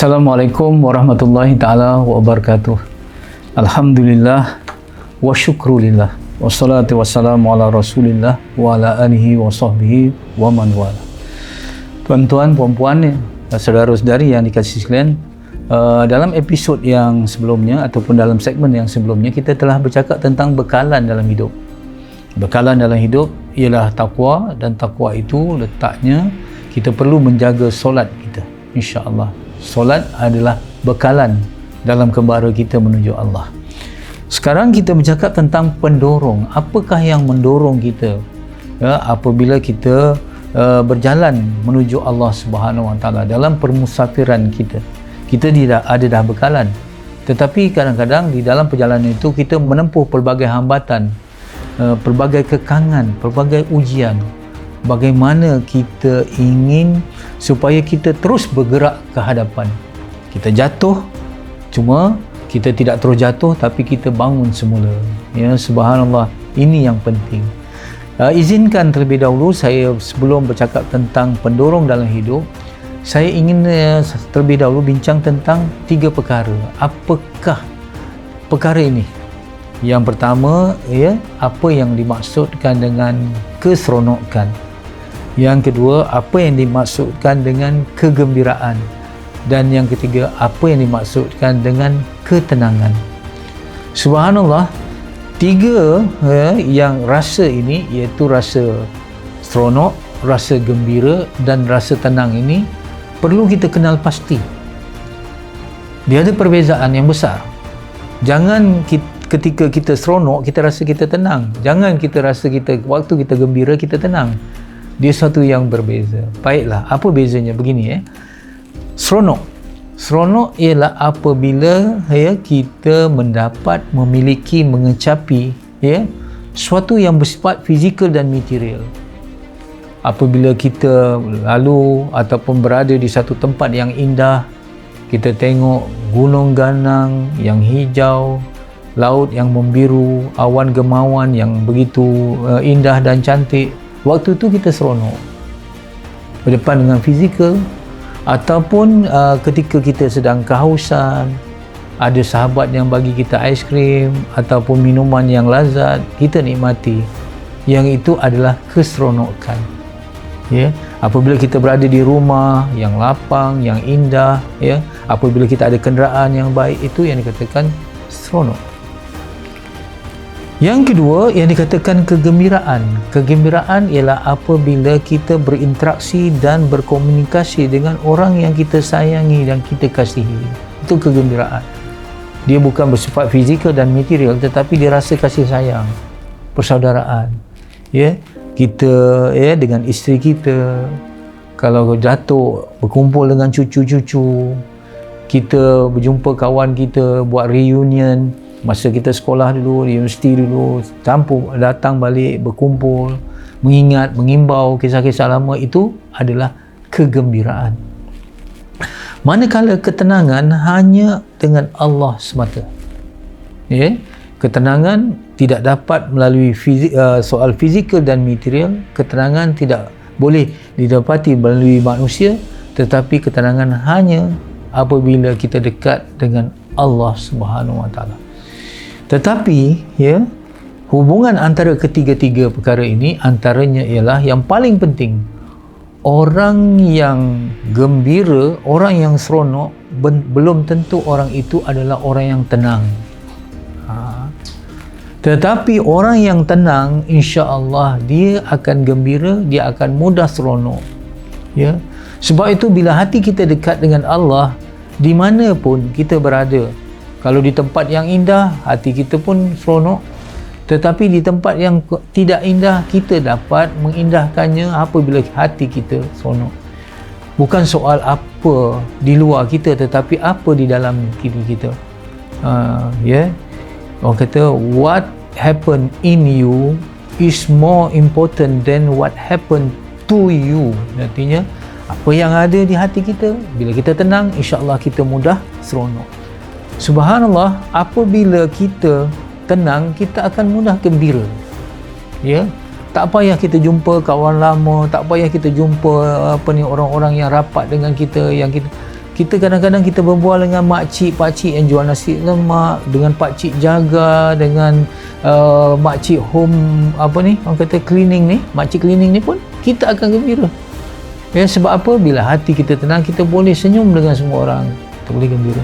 Assalamualaikum warahmatullahi ta'ala wabarakatuh. Alhamdulillah wa syukrulillah wassalatu wassalamu ala rasulillah wa ala alihi wa sahbihi wa man wala. Tuan-tuan, puan-puan, saudara-saudari yang dikasihi sekalian, dalam episod yang sebelumnya ataupun dalam segmen yang sebelumnya kita telah bercakap tentang bekalan dalam hidup. Bekalan dalam hidup ialah takwa, dan takwa itu letaknya kita perlu menjaga solat kita, insya-Allah. Solat adalah bekalan dalam kembara kita menuju Allah. Sekarang kita bercakap tentang pendorong. Apakah yang mendorong kita apabila kita berjalan menuju Allah Subhanahu Wa Taala dalam permusafiran kita? Kita tidak ada dah bekalan, tetapi kadang-kadang di dalam perjalanan itu kita menempuh pelbagai hambatan, pelbagai kekangan, pelbagai ujian. Bagaimana kita ingin supaya kita terus bergerak ke hadapan. Kita jatuh, cuma kita tidak terus jatuh, tapi kita bangun semula. Ya, subhanallah, ini yang penting. Izinkan terlebih dahulu saya, sebelum bercakap tentang pendorong dalam hidup, saya ingin terlebih dahulu bincang tentang 3 perkara. Apakah perkara ini? Yang pertama, apa yang dimaksudkan dengan keseronokan. Yang kedua, apa yang dimaksudkan dengan kegembiraan. Dan yang ketiga, apa yang dimaksudkan dengan ketenangan. Subhanallah, 3 yang rasa ini, iaitu rasa seronok, rasa gembira dan rasa tenang ini perlu kita kenal pasti. Dia ada perbezaan yang besar. Jangan ketika kita seronok kita rasa kita tenang. Jangan kita rasa waktu kita gembira kita tenang. Dia satu yang berbeza. Baiklah, apa bezanya? Begini Seronok ialah apabila kita memiliki, mengecapi sesuatu yang bersifat fizikal dan material. Apabila kita lalu ataupun berada di satu tempat yang indah, kita tengok gunung ganang yang hijau, laut yang membiru, awan gemawan yang begitu indah dan cantik. Waktu itu kita seronok berdepan dengan fizikal. Ataupun ketika kita sedang kehausan, ada sahabat yang bagi kita aiskrim ataupun minuman yang lazat, kita nikmati. Yang itu adalah keseronokan. Apabila kita berada di rumah yang lapang, yang indah, apabila kita ada kenderaan yang baik, itu yang dikatakan seronok. Yang kedua, yang dikatakan kegembiraan. Kegembiraan ialah apabila kita berinteraksi dan berkomunikasi dengan orang yang kita sayangi dan kita kasihi. Itu kegembiraan. Dia bukan bersifat fizikal dan material, tetapi dia rasa kasih sayang, persaudaraan. Kita dengan isteri kita, kalau jatuh berkumpul dengan cucu-cucu, kita berjumpa kawan kita, buat reunion masa kita sekolah dulu, universiti dulu, datang balik, berkumpul, mengingat, mengimbau kisah-kisah lama, itu adalah kegembiraan. Manakala ketenangan hanya dengan Allah semata. Ketenangan tidak dapat melalui soal fizikal dan material. Ketenangan tidak boleh didapati melalui manusia, tetapi ketenangan hanya apabila kita dekat dengan Allah Subhanahu Wa Taala. Tetapi hubungan antara ketiga-tiga perkara ini, antaranya ialah yang paling penting, orang yang gembira, orang yang seronok, belum tentu orang itu adalah orang yang tenang. Tetapi orang yang tenang, insya-Allah dia akan gembira, dia akan mudah seronok. Sebab itu bila hati kita dekat dengan Allah, di mana pun kita berada, kalau di tempat yang indah, hati kita pun seronok. Tetapi di tempat yang tidak indah, kita dapat mengindahkannya apabila hati kita seronok. Bukan soal apa di luar kita, tetapi apa di dalam diri kita. Orang kata, what happened in you is more important than what happened to you. Artinya, apa yang ada di hati kita, bila kita tenang, insya-Allah kita mudah seronok. Subhanallah, apabila kita tenang, kita akan mudah gembira. Tak payah kita jumpa kawan lama, tak payah kita jumpa orang-orang yang rapat dengan kita, yang kita Kita kadang-kadang kita berbual dengan makcik-pakcik yang jual nasi lemak, dengan pakcik jaga, dengan makcik home orang kata cleaning ni, makcik cleaning ni pun kita akan gembira. Ya, sebab apa? Bila hati kita tenang, kita boleh senyum dengan semua orang, kita boleh gembira.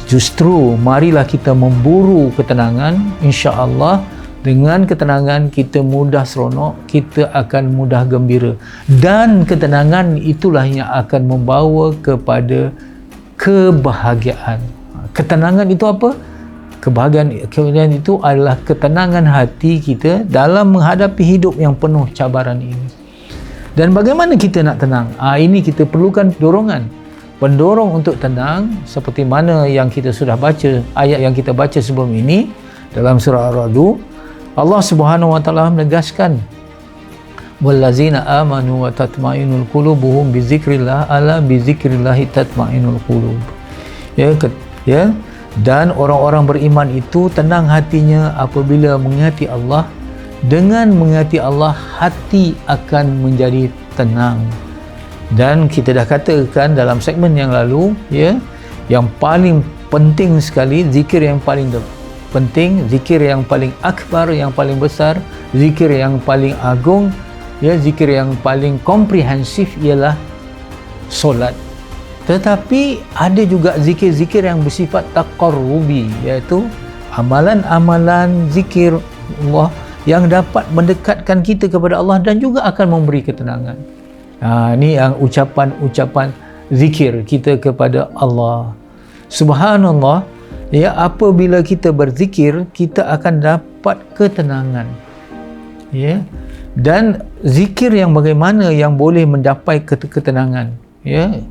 Justru marilah kita memburu ketenangan, insya-Allah. Dengan ketenangan kita mudah seronok, kita akan mudah gembira, dan ketenangan itulah yang akan membawa kepada kebahagiaan. Ketenangan itu apa? Kebahagiaan itu adalah ketenangan hati kita dalam menghadapi hidup yang penuh cabaran ini. Dan bagaimana kita nak tenang? Ini kita perlukan dorongan, pendorong untuk tenang, seperti mana yang kita sudah baca, ayat yang kita baca sebelum ini dalam surah Ar-Ra'd. Allah Subhanahu wa taala menegaskan, wallazina amanu wa tatma'innul qulubuhum bi dzikrillah, ala bi dzikrillah tatma'innul qulub. Ya, dan orang-orang beriman itu tenang hatinya apabila mengingati Allah. Dengan mengingati Allah, hati akan menjadi tenang. Dan kita dah katakan dalam segmen yang lalu, ya, yang paling penting sekali, zikir yang paling penting, zikir yang paling akbar, yang paling besar, zikir yang paling agung, ya, zikir yang paling komprehensif ialah solat. Tetapi ada juga zikir-zikir yang bersifat taqarrubi, iaitu amalan-amalan zikir Allah yang dapat mendekatkan kita kepada Allah dan juga akan memberi ketenangan. Ini yang ucapan-ucapan zikir kita kepada Allah. Subhanallah. Ya, apabila kita berzikir, kita akan dapat ketenangan. Ya. Dan zikir yang bagaimana yang boleh mendapat ketenangan? Ya.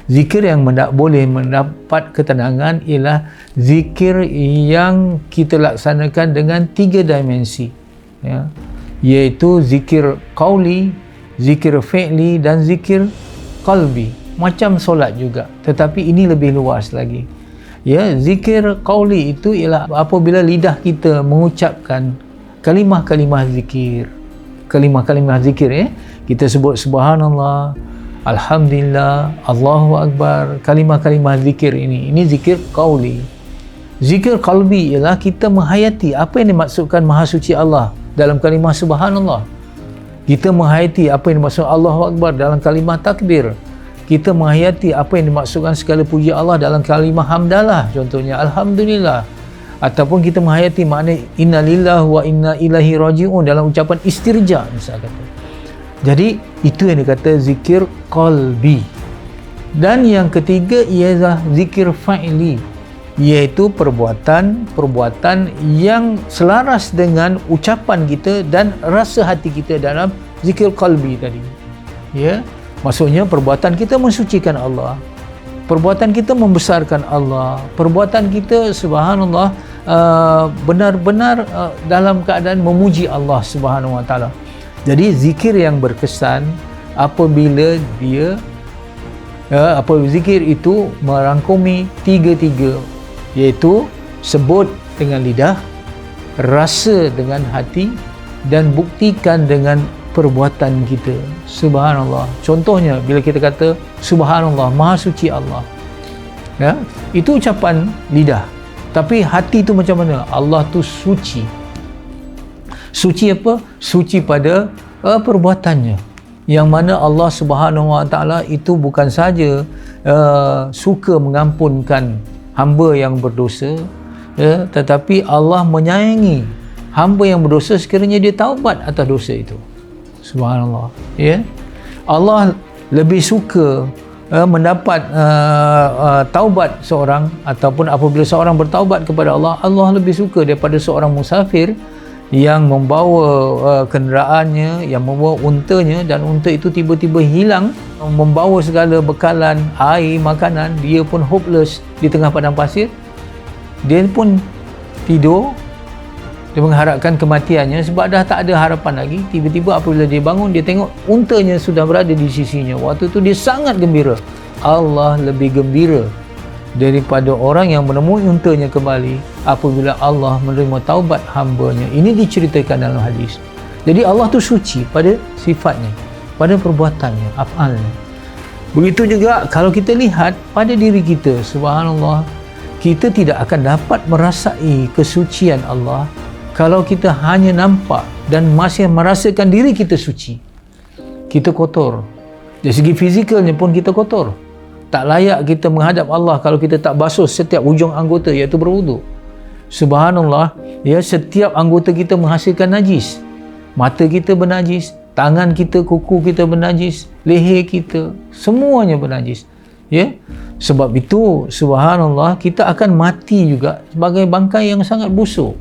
Zikir yang boleh mendapat ketenangan ialah zikir yang kita laksanakan dengan 3 dimensi. Ya. Iaitu zikir qauli, zikir fi'li dan zikir qalbi. Macam solat juga, tetapi ini lebih luas lagi. Ya, zikir qauli itu ialah apabila lidah kita mengucapkan kalimah-kalimah zikir. Kalimah-kalimah zikir, ya. Kita sebut subhanallah, alhamdulillah, Allahu akbar, kalimah-kalimah zikir ini. Ini zikir qauli. Zikir qalbi ialah kita menghayati apa yang dimaksudkan Maha Suci Allah dalam kalimah subhanallah. Kita menghayati apa yang dimaksudkan Allahu akbar dalam kalimah takbir. Kita menghayati apa yang dimaksudkan segala puji Allah dalam kalimah hamdalah, contohnya alhamdulillah. Ataupun kita menghayati makna inna lillahi wa inna ilaihi raji'un dalam ucapan istirja misalnya. Jadi itu yang dikata zikir qalbi. Dan yang ketiga ialah zikir fa'ili, iaitu perbuatan yang selaras dengan ucapan kita dan rasa hati kita dalam zikir qalbi tadi. Ya. Maksudnya perbuatan kita mensucikan Allah, perbuatan kita membesarkan Allah, perbuatan kita subhanallah benar-benar dalam keadaan memuji Allah Subhanahu wa taala. Jadi zikir yang berkesan apabila zikir itu merangkumi tiga-tiga, iaitu sebut dengan lidah, rasa dengan hati dan buktikan dengan perbuatan kita. Subhanallah. Contohnya bila kita kata subhanallah, maha suci Allah, ya, itu ucapan lidah, tapi hati itu macam mana? Allah tu suci. Suci apa? Suci pada perbuatannya, yang mana Allah Subhanahu wa taala itu bukan saja suka mengampunkan hamba yang berdosa, ya, tetapi Allah menyayangi hamba yang berdosa sekiranya dia taubat atas dosa itu. Subhanallah, ya. Allah lebih suka mendapat taubat seorang, ataupun apabila seorang bertaubat kepada Allah, Allah lebih suka daripada seorang musafir yang membawa kenderaannya, yang membawa untanya, dan unta itu tiba-tiba hilang, membawa segala bekalan, air, makanan, dia pun hopeless di tengah padang pasir. Dia pun tidur, dia mengharapkan kematiannya sebab dah tak ada harapan lagi. Tiba-tiba apabila dia bangun, dia tengok untanya sudah berada di sisinya. Waktu itu dia sangat gembira. Allah lebih gembira daripada orang yang menemui untanya kembali apabila Allah menerima taubat hambanya. Ini diceritakan dalam hadis. Jadi Allah tu suci pada sifatnya, pada perbuatannya, af'alnya. Begitu juga kalau kita lihat pada diri kita, subhanallah, kita tidak akan dapat merasai kesucian Allah kalau kita hanya nampak dan masih merasakan diri kita suci. Kita kotor. Dari segi fizikalnya pun kita kotor. Tak layak kita menghadap Allah kalau kita tak basuh setiap hujung anggota, iaitu berwuduk. Subhanallah, ya, setiap anggota kita menghasilkan najis. Mata kita bernajis, tangan kita, kuku kita bernajis, leher kita, semuanya bernajis. Ya, sebab itu subhanallah, kita akan mati juga sebagai bangkai yang sangat busuk.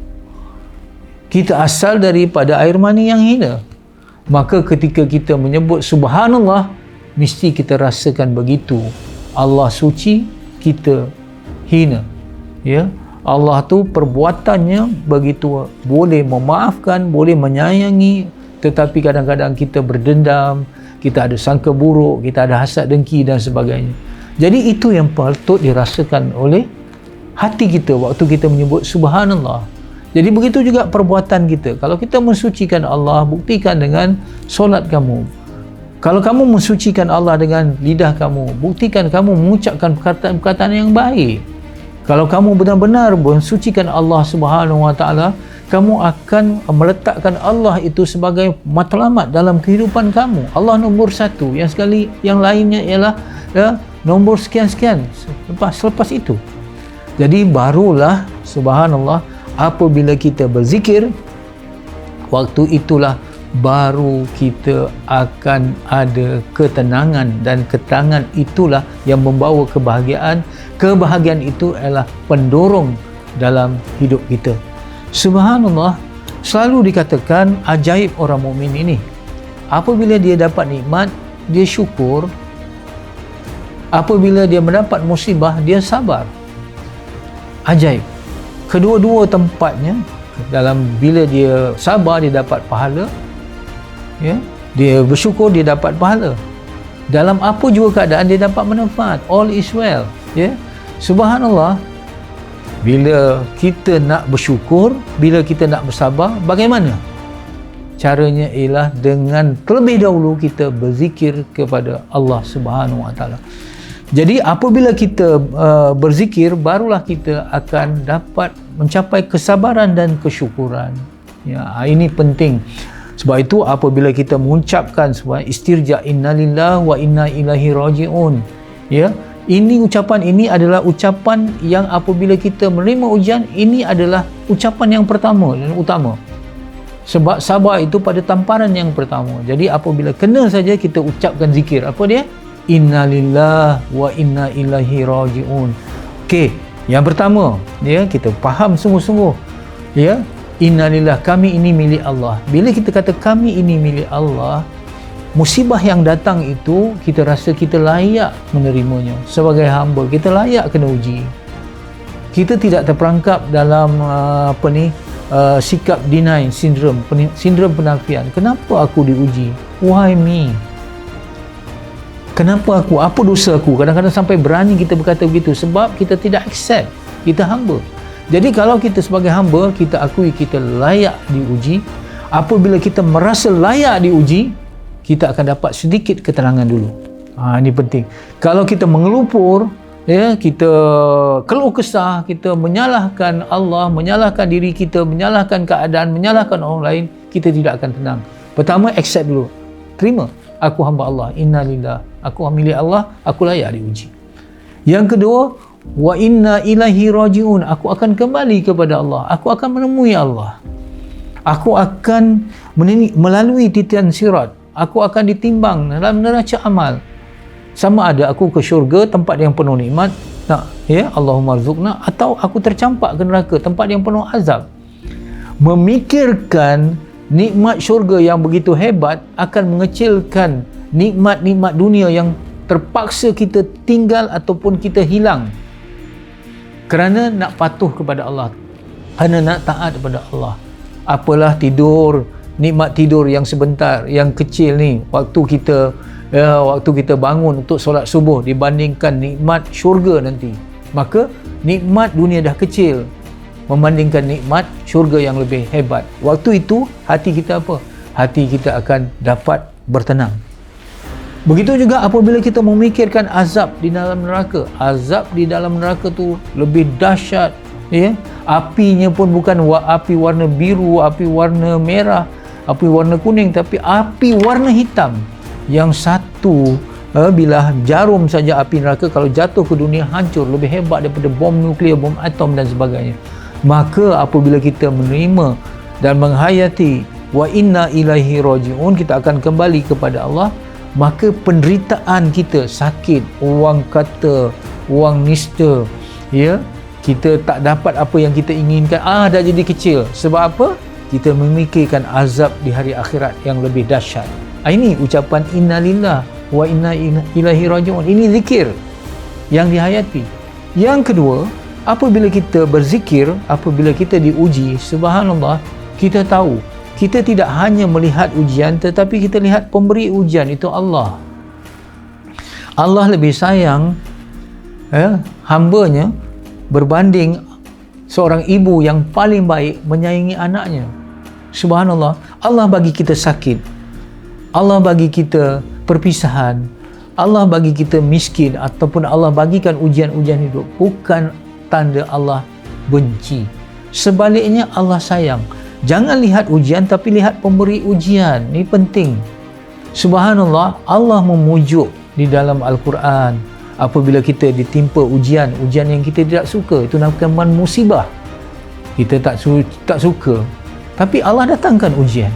Kita asal daripada air mani yang hina. Maka ketika kita menyebut subhanallah, mesti kita rasakan begitu. Allah suci, kita hina. Ya, Allah tu perbuatannya begitu boleh memaafkan, boleh menyayangi, tetapi kadang-kadang kita berdendam, kita ada sangka buruk, kita ada hasad dengki dan sebagainya. Jadi itu yang patut dirasakan oleh hati kita waktu kita menyebut subhanallah. Jadi begitu juga perbuatan kita. Kalau kita mensucikan Allah, buktikan dengan solat kamu. Kalau kamu mensucikan Allah dengan lidah kamu, buktikan kamu mengucapkan perkataan-perkataan yang baik. Kalau kamu benar-benar mensucikan Allah Subhanahu Wa Taala, kamu akan meletakkan Allah itu sebagai matlamat dalam kehidupan kamu. Allah nombor satu, yang sekali yang lainnya ialah nombor sekian-sekian selepas itu. Jadi barulah subhanallah, apabila kita berzikir, waktu itulah baru kita akan ada ketenangan, dan ketenangan itulah yang membawa kebahagiaan. Kebahagiaan itu adalah pendorong dalam hidup kita. Subhanallah, selalu dikatakan ajaib orang mukmin ini. Apabila dia dapat nikmat, dia syukur. Apabila dia mendapat musibah, dia sabar. Ajaib. Kedua-dua tempatnya, dalam bila dia sabar, dia dapat pahala. Ya, dia bersyukur, dia dapat pahala. Dalam apa juga keadaan, dia dapat manfaat. All is well. Ya, subhanallah. Bila kita nak bersyukur, bila kita nak bersabar, bagaimana? Caranya ialah dengan terlebih dahulu kita berzikir kepada Allah Subhanahu Wa Taala. Jadi apabila kita berzikir, barulah kita akan dapat mencapai kesabaran dan kesyukuran. Ya, ini penting. Sebab itu apabila kita mengucapkan sebuah istirja, innalillahi wa inna ilaihi raji'un, ya, ini ucapan ini adalah ucapan yang apabila kita menerima ujian, ini adalah ucapan yang pertama dan utama. Sebab sabar itu pada tamparan yang pertama. Jadi apabila kena saja kita ucapkan zikir, apa dia? Innalillahi wa inna ilaihi raji'un. Okey, yang pertama, ya, kita faham sungguh-sungguh, ya, innalillah, kami ini milik Allah. Bila kita kata kami ini milik Allah, musibah yang datang itu kita rasa kita layak menerimanya. Sebagai hamba, kita layak kena uji. Kita tidak terperangkap dalam sikap deny syndrome, sindrom penafian. Kenapa aku diuji? Why me? Kenapa aku? Apa dosa aku? Kadang-kadang sampai berani kita berkata begitu sebab kita tidak accept. Kita hamba. Jadi kalau kita sebagai hamba, kita akui kita layak diuji. Apabila kita merasa layak diuji, kita akan dapat sedikit ketenangan dulu. Ini penting. Kalau kita mengelupur, ya, kita keluh kesah, kita menyalahkan Allah, menyalahkan diri kita, menyalahkan keadaan, menyalahkan orang lain, kita tidak akan tenang. Pertama, accept dulu. Terima. Aku hamba Allah. Innalillah. Aku milik Allah. Aku layak diuji. Yang kedua, wa inna ilaihi raji'un. Aku akan kembali kepada Allah. Aku akan menemui Allah. Aku akan melalui titian sirat. Aku akan ditimbang dalam neraca amal. Sama ada aku ke syurga, tempat yang penuh nikmat, ya, Allahumma rzuqna, atau aku tercampak ke neraka, tempat yang penuh azab. Memikirkan nikmat syurga yang begitu hebat akan mengecilkan nikmat-nikmat dunia yang terpaksa kita tinggal ataupun kita hilang kerana nak patuh kepada Allah, kerana nak taat kepada Allah. Apalah tidur, nikmat tidur yang sebentar, yang kecil ni, waktu kita bangun untuk solat subuh dibandingkan nikmat syurga nanti. Maka nikmat dunia dah kecil membandingkan nikmat syurga yang lebih hebat. Waktu itu hati kita apa? Hati kita akan dapat bertenang. Begitu juga apabila kita memikirkan azab di dalam neraka. Azab di dalam neraka tu lebih dahsyat, ya. Apinya pun bukan api warna biru, api warna merah, api warna kuning, tapi api warna hitam. Yang satu, bila jarum saja api neraka kalau jatuh ke dunia hancur, lebih hebat daripada bom nuklear, bom atom dan sebagainya. Maka apabila kita menerima dan menghayati wa inna ilaihi raji'un, kita akan kembali kepada Allah, maka penderitaan kita, sakit, orang kata, orang nista, ya, kita tak dapat apa yang kita inginkan, dah jadi kecil. Sebab apa? Kita memikirkan azab di hari akhirat yang lebih dahsyat. Ini ucapan inna lillah wa inna ilaihi raji'un. Ini zikir yang dihayati. Yang kedua, apabila kita berzikir, apabila kita diuji, subhanallah, kita tahu kita tidak hanya melihat ujian, tetapi kita lihat pemberi ujian, itu Allah. Allah lebih sayang hambanya berbanding seorang ibu yang paling baik menyayangi anaknya. Subhanallah, Allah bagi kita sakit, Allah bagi kita perpisahan, Allah bagi kita miskin, ataupun Allah bagikan ujian-ujian hidup, bukan tanda Allah benci. Sebaliknya Allah sayang. Jangan lihat ujian, tapi lihat pemberi ujian. Ini penting. Subhanallah, Allah memujuk di dalam Al-Quran apabila kita ditimpa ujian yang kita tidak suka, itu namanya musibah. Kita tak suka, tapi Allah datangkan ujian.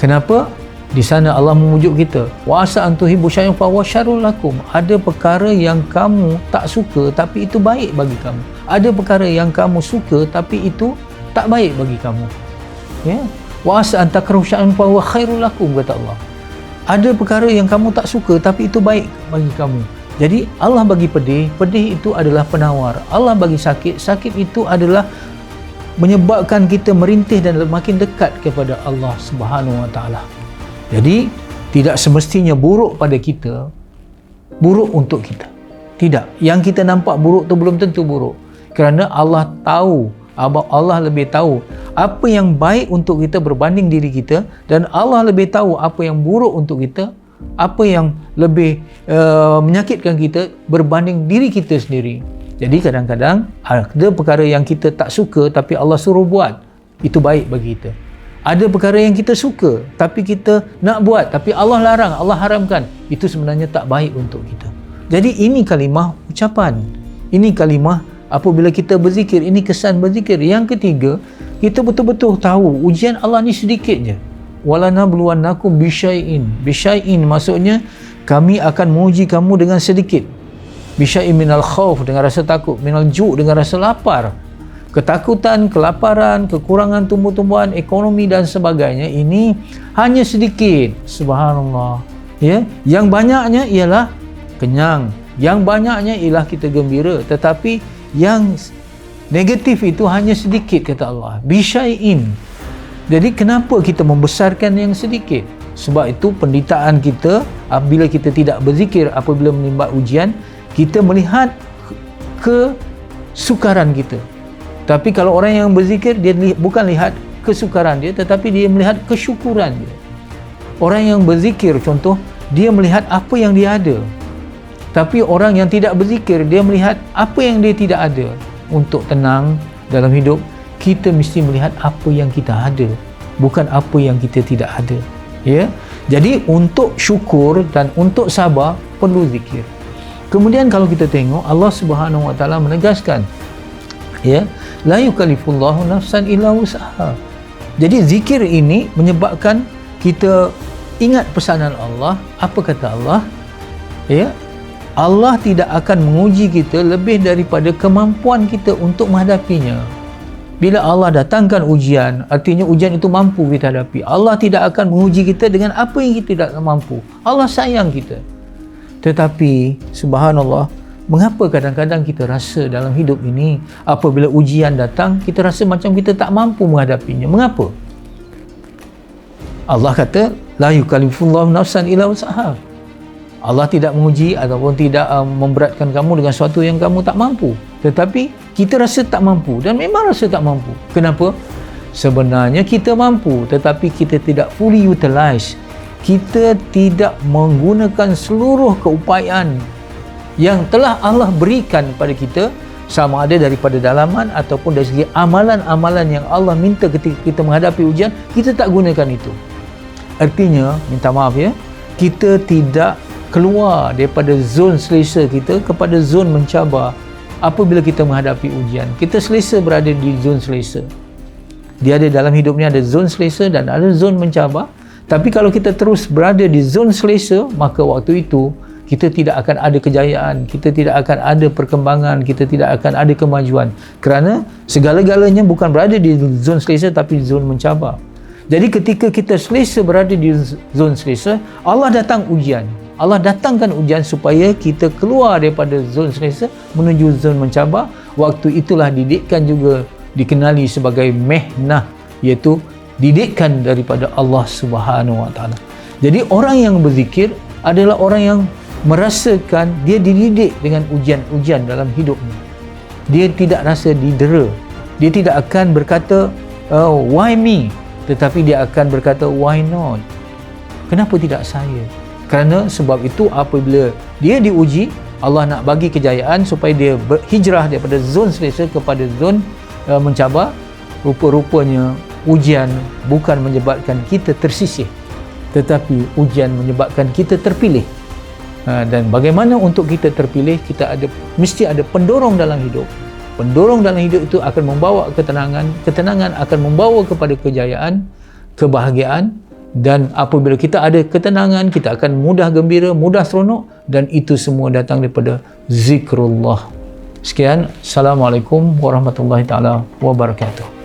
Kenapa? Di sana Allah memujuk kita, wa asa an tuhibbu syai'an fa huwa syarrul lakum. Ada perkara yang kamu tak suka tapi itu baik bagi kamu. Ada perkara yang kamu suka tapi itu tak baik bagi kamu, ya. Wa asa an takrahu syai'an fa huwa khairul lakum, kata Allah. Ada perkara yang kamu tak suka tapi itu baik bagi kamu. Jadi Allah bagi pedih itu adalah penawar. Allah bagi sakit itu adalah menyebabkan kita merintih dan makin dekat kepada Allah Subhanahu wa taala. Jadi tidak semestinya buruk pada kita buruk untuk kita. Tidak. Yang kita nampak buruk tu belum tentu buruk. Kerana Allah tahu, Allah lebih tahu apa yang baik untuk kita berbanding diri kita, dan Allah lebih tahu apa yang buruk untuk kita, apa yang lebih menyakitkan kita berbanding diri kita sendiri. Jadi kadang-kadang ada perkara yang kita tak suka tapi Allah suruh buat, itu baik bagi kita. Ada perkara yang kita suka tapi kita nak buat tapi Allah larang, Allah haramkan, itu sebenarnya tak baik untuk kita. Jadi ini kalimah ucapan, ini kalimah apabila kita berzikir, ini kesan berzikir. Yang ketiga, kita betul-betul tahu ujian Allah ni sedikit je. Walanabluwannakum bisyai'in maksudnya kami akan menguji kamu dengan sedikit. Bisyai'in minal khauf, dengan rasa takut, minal ju', dengan rasa lapar, ketakutan, kelaparan, kekurangan tumbuh-tumbuhan, ekonomi dan sebagainya. Ini hanya sedikit. Subhanallah, ya. Yang banyaknya ialah kenyang, yang banyaknya ialah kita gembira, tetapi yang negatif itu hanya sedikit, kata Allah. Bisyai'in. Jadi kenapa kita membesarkan yang sedikit? Sebab itu penderitaan kita apabila kita tidak berzikir, apabila menimba ujian, kita melihat kesukaran kita. Tapi kalau orang yang berzikir, dia bukan lihat kesukaran dia, tetapi dia melihat kesyukuran dia. Orang yang berzikir, contoh, dia melihat apa yang dia ada. Tapi orang yang tidak berzikir, dia melihat apa yang dia tidak ada. Untuk tenang dalam hidup, kita mesti melihat apa yang kita ada, bukan apa yang kita tidak ada, ya. Jadi untuk syukur dan untuk sabar perlu zikir. Kemudian kalau kita tengok, Allah Subhanahu wa taala menegaskan, ya, la yukallifullahu nafsan illa wus'aha. Jadi zikir ini menyebabkan kita ingat pesanan Allah. Apa kata Allah? Ya, Allah tidak akan menguji kita lebih daripada kemampuan kita untuk menghadapinya. Bila Allah datangkan ujian, artinya ujian itu mampu kita hadapi. Allah tidak akan menguji kita dengan apa yang kita tidak mampu. Allah sayang kita. Tetapi subhanallah, mengapa kadang-kadang kita rasa dalam hidup ini apabila ujian datang, kita rasa macam kita tak mampu menghadapinya? Mengapa? Allah kata, la yukallifullahu nafsan illa wus'aha. Allah tidak menguji ataupun tidak memberatkan kamu dengan sesuatu yang kamu tak mampu. Tetapi kita rasa tak mampu, dan memang rasa tak mampu. Kenapa? Sebenarnya kita mampu, tetapi kita tidak fully utilize kita tidak menggunakan seluruh keupayaan yang telah Allah berikan pada kita, sama ada daripada dalaman ataupun dari segi amalan-amalan yang Allah minta ketika kita menghadapi ujian, kita tak gunakan itu. Artinya, minta maaf ya, kita tidak keluar daripada zon selesa kita kepada zon mencabar. Apabila kita menghadapi ujian, kita selesa berada di zon selesa. Dia ada dalam hidup ni ada zon selesa dan ada zon mencabar. Tapi kalau kita terus berada di zon selesa, maka waktu itu kita tidak akan ada kejayaan, kita tidak akan ada perkembangan, kita tidak akan ada kemajuan. Kerana segala-galanya bukan berada di zon selesa tapi zon mencabar. Jadi ketika kita selesa berada di zon selesa, Allah datang ujian. Allah datangkan ujian supaya kita keluar daripada zon selesa menuju zon mencabar. Waktu itulah didikan juga dikenali sebagai mehnah, iaitu didikan daripada Allah Subhanahu Wa Taala. Jadi orang yang berzikir adalah orang yang merasakan dia dididik dengan ujian-ujian dalam hidupnya. Dia tidak rasa didera. Dia tidak akan berkata, oh, why me? Tetapi dia akan berkata, why not? Kenapa tidak saya? Kerana sebab itu apabila dia diuji, Allah nak bagi kejayaan supaya dia berhijrah daripada zon selesa kepada zon mencabar. Rupa-rupanya ujian bukan menyebabkan kita tersisih, tetapi ujian menyebabkan kita terpilih. Dan bagaimana untuk kita terpilih? Kita mesti ada pendorong dalam hidup. Pendorong dalam hidup itu akan membawa ketenangan. Ketenangan akan membawa kepada kejayaan, kebahagiaan. Dan apabila kita ada ketenangan, kita akan mudah gembira, mudah seronok. Dan itu semua datang daripada zikrullah. Sekian. Assalamualaikum warahmatullahi taala wabarakatuh.